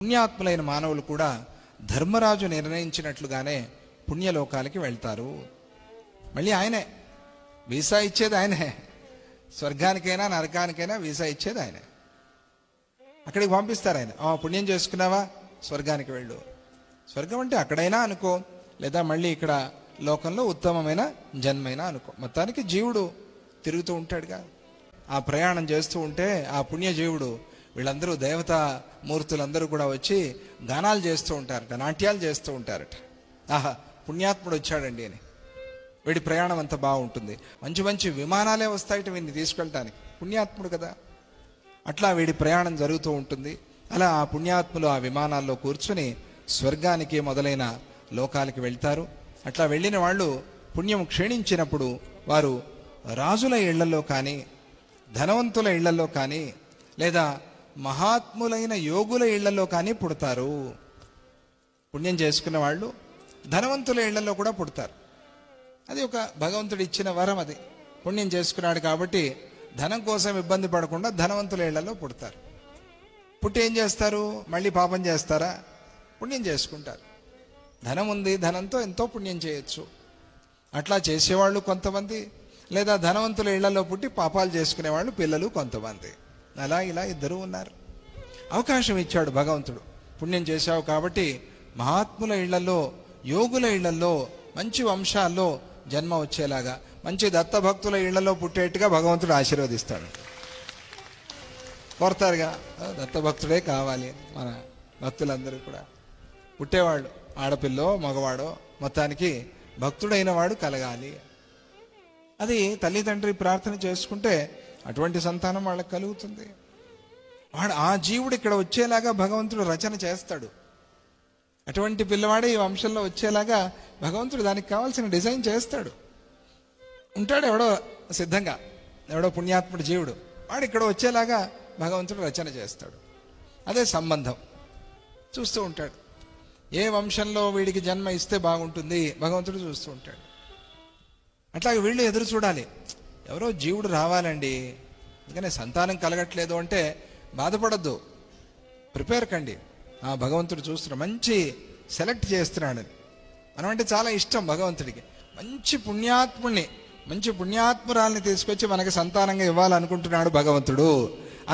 పుణ్యాత్ములైన మానవులు కూడా ధర్మరాజు నిర్ణయించినట్లుగానే పుణ్యలోకాలకి వెళ్తారు. మళ్ళీ ఆయనే వీసా ఇచ్చేది, ఆయనే స్వర్గానికైనా నరకానికైనా వీసా ఇచ్చేది ఆయనే. అక్కడికి పంపిస్తారు ఆయన. పుణ్యం చేసుకున్నావా, స్వర్గానికి వెళ్ళు. స్వర్గం అంటే అక్కడైనా అనుకో, లేదా మళ్ళీ ఇక్కడ లోకంలో ఉత్తమమైన జన్మైనా అనుకో. మొత్తానికి జీవుడు తిరుగుతూ ఉంటాడుగా. ఆ ప్రయాణం చేస్తూ ఉంటే ఆ పుణ్యజీవుడు వీళ్ళందరూ దేవతా మూర్తులందరూ కూడా వచ్చి గానాలు చేస్తూ ఉంటారట, నాట్యాలు చేస్తూ ఉంటారట. ఆహా, పుణ్యాత్ముడు వచ్చాడండి అని. వీడి ప్రయాణం అంతా బాగుంటుంది. మంచి మంచి విమానాలే వస్తాయట వీడిని తీసుకెళ్ళటానికి, పుణ్యాత్ముడు కదా. అట్లా వీడి ప్రయాణం జరుగుతూ ఉంటుంది. అలా ఆ పుణ్యాత్ములు ఆ విమానాల్లో కూర్చుని స్వర్గానికి మొదలైన లోకాలకి వెళ్తారు. అట్లా వెళ్ళిన వాళ్ళు పుణ్యం క్షీణించినప్పుడు వారు రాజుల ఇళ్లలో కానీ, ధనవంతుల ఇళ్లలో కానీ, లేదా మహాత్ములైన యోగుల ఇళ్లలో కానీ పుడతారు. పుణ్యం చేసుకున్న వాళ్ళు ధనవంతుల ఇళ్లలో కూడా పుడతారు. అది ఒక భగవంతుడు ఇచ్చిన వరం. అది పుణ్యం చేసుకున్నాడు కాబట్టి ధనం కోసం ఇబ్బంది పడకుండా ధనవంతుల ఇళ్లలో పుడతారు. పుట్టి ఏం చేస్తారు? మళ్ళీ పాపం చేస్తారా? పుణ్యం చేసుకుంటారు. ధనం ఉంది, ధనంతో ఎంతో పుణ్యం చేయొచ్చు. అట్లా చేసేవాళ్ళు కొంతమంది, లేదా ధనవంతుల ఇళ్లలో పుట్టి పాపాలు చేసుకునేవాళ్ళు పిల్లలు కొంతమంది. అలా ఇలా ఇద్దరు ఉన్నారు. అవకాశం ఇచ్చాడు భగవంతుడు. పుణ్యం చేశావు కాబట్టి మహాత్ముల ఇళ్లలో, యోగుల ఇళ్లలో, మంచి వంశాల్లో జన్మ వచ్చేలాగా, మంచి దత్తభక్తుల ఇళ్లలో పుట్టేట్టుగా భగవంతుడు ఆశీర్వదిస్తాడు. కోరతారుగా, దత్తభక్తుడే కావాలి మన భక్తులందరూ కూడా. పుట్టేవాళ్ళు ఆడపిల్లో మగవాడో మొత్తానికి భక్తుడైన వాడు కలగాలి. అది తల్లిదండ్రి ప్రార్థన చేసుకుంటే అటువంటి సంతానం వాళ్ళకి కలుగుతుంది. వాడు ఆ జీవుడు ఇక్కడ వచ్చేలాగా భగవంతుడు రచన చేస్తాడు. అటువంటి పిల్లవాడే ఈ వంశంలో వచ్చేలాగా భగవంతుడు దానికి కావాల్సిన డిజైన్ చేస్తాడు. ఉంటాడు ఎవడో సిద్ధంగా, ఎవడో పుణ్యాత్ముడు జీవుడు, వాడు ఇక్కడ వచ్చేలాగా భగవంతుడు రచన చేస్తాడు. అదే సంబంధం. చూస్తూ ఉంటాడు ఏ వంశంలో వీడికి జన్మ ఇస్తే బాగుంటుంది, భగవంతుడు చూస్తూ ఉంటాడు. అట్లాగే వీళ్ళు ఎదురు చూడాలి, ఎవరో జీవుడు రావాలండి, అందుకనే సంతానం కలగట్లేదు అంటే బాధపడద్దు, ప్రిపేర్ కండి. ఆ భగవంతుడు చూస్తున్నాడు, మంచి సెలెక్ట్ చేస్తున్నాడని. మనం అంటే చాలా ఇష్టం భగవంతుడికి. మంచి పుణ్యాత్ముడిని, మంచి పుణ్యాత్మురాల్ని తీసుకొచ్చి మనకి సంతానంగా ఇవ్వాలనుకుంటున్నాడు భగవంతుడు.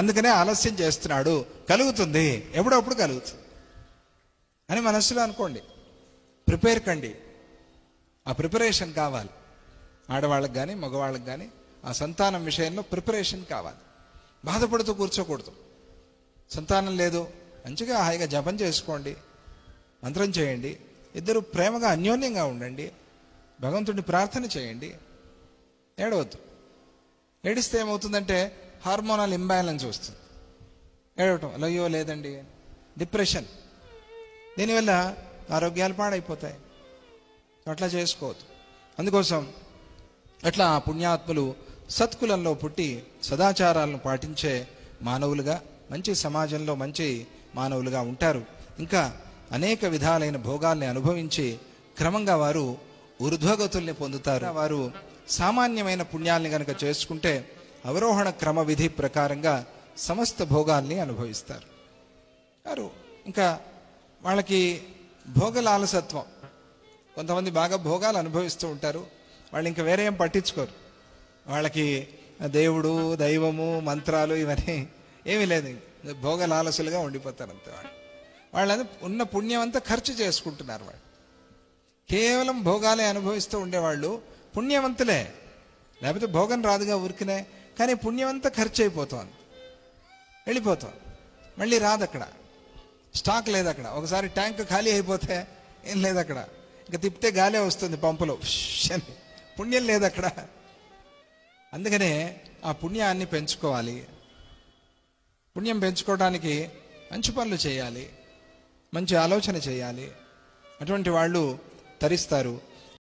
అందుకనే ఆలస్యం చేస్తున్నాడు. కలుగుతుంది, ఎప్పుడప్పుడు కలుగుతుంది అని మనస్సులో అనుకోండి. ప్రిపేర్ కండి. ఆ ప్రిపరేషన్ కావాలి. ఆడవాళ్ళకి కానీ మగవాళ్ళకి కానీ ఆ సంతానం విషయంలో ప్రిపరేషన్ కావాలి. బాధపడుతూ కూర్చోకూడదు. సంతానం లేదు, మంచిగా హాయిగా జపం చేసుకోండి, మంత్రం చేయండి, ఇద్దరు ప్రేమగా అన్యోన్యంగా ఉండండి, భగవంతుడిని ప్రార్థన చేయండి. ఏడవద్దు. ఏడిస్తే ఏమవుతుందంటే హార్మోనల్ ఇంబ్యాలెన్స్ వస్తుంది. ఏడవటం, అయ్యో లేదండి, డిప్రెషన్, దీనివల్ల ఆరోగ్యాలు పాడైపోతాయి. అట్లా చేసుకోవద్దు. అందుకోసం అట్లా పుణ్యాత్ములు సత్కులంలో పుట్టి సదాచారాలను పాటించే మానవులుగా, మంచి సమాజంలో మంచి మానవులుగా ఉంటారు. ఇంకా అనేక విధాలైన భోగాల్ని అనుభవించి క్రమంగా వారు ఊర్ధ్వగతుల్ని పొందుతారు. వారు సామాన్యమైన పుణ్యాల్ని కనుక చేసుకుంటే అవరోహణ క్రమ విధి ప్రకారంగా సమస్త భోగాల్ని అనుభవిస్తారు. వారు ఇంకా వాళ్ళకి భోగలాలసత్వం, కొంతమంది బాగా భోగాలు అనుభవిస్తూ ఉంటారు, వాళ్ళు ఇంకా వేరే ఏం పట్టించుకోరు. వాళ్ళకి దేవుడు, దైవము, మంత్రాలు ఇవన్నీ ఏమీ లేదు, భోగలాలసులుగా ఉండిపోతారు అంతే. వాళ్ళని ఉన్న పుణ్యం అంతా ఖర్చు చేసుకుంటున్నారు. వాళ్ళు కేవలం భోగాలే అనుభవిస్తూ ఉండేవాళ్ళు పుణ్యవంతులే, లేకపోతే భోగం రాదుగా ఊరికినే. కానీ పుణ్యం అంతా ఖర్చు అయిపోతుంది, వెళ్ళిపోతుంది, మళ్ళీ రాదు. అక్కడ స్టాక్ లేదు. అక్కడ ఒకసారి ట్యాంక్ ఖాళీ అయిపోతే ఏం లేదు అక్కడ, ఇంకా తిప్పితే గాలే వస్తుంది పంపులో, పుణ్యం లేదు అక్కడ. అందుకనే ఆ పుణ్యాన్ని పెంచుకోవాలి. పుణ్యం పెంచుకోవడానికి మంచి పనులు చేయాలి, మంచి ఆలోచన చేయాలి. అటువంటి వాళ్ళు తరిస్తారు.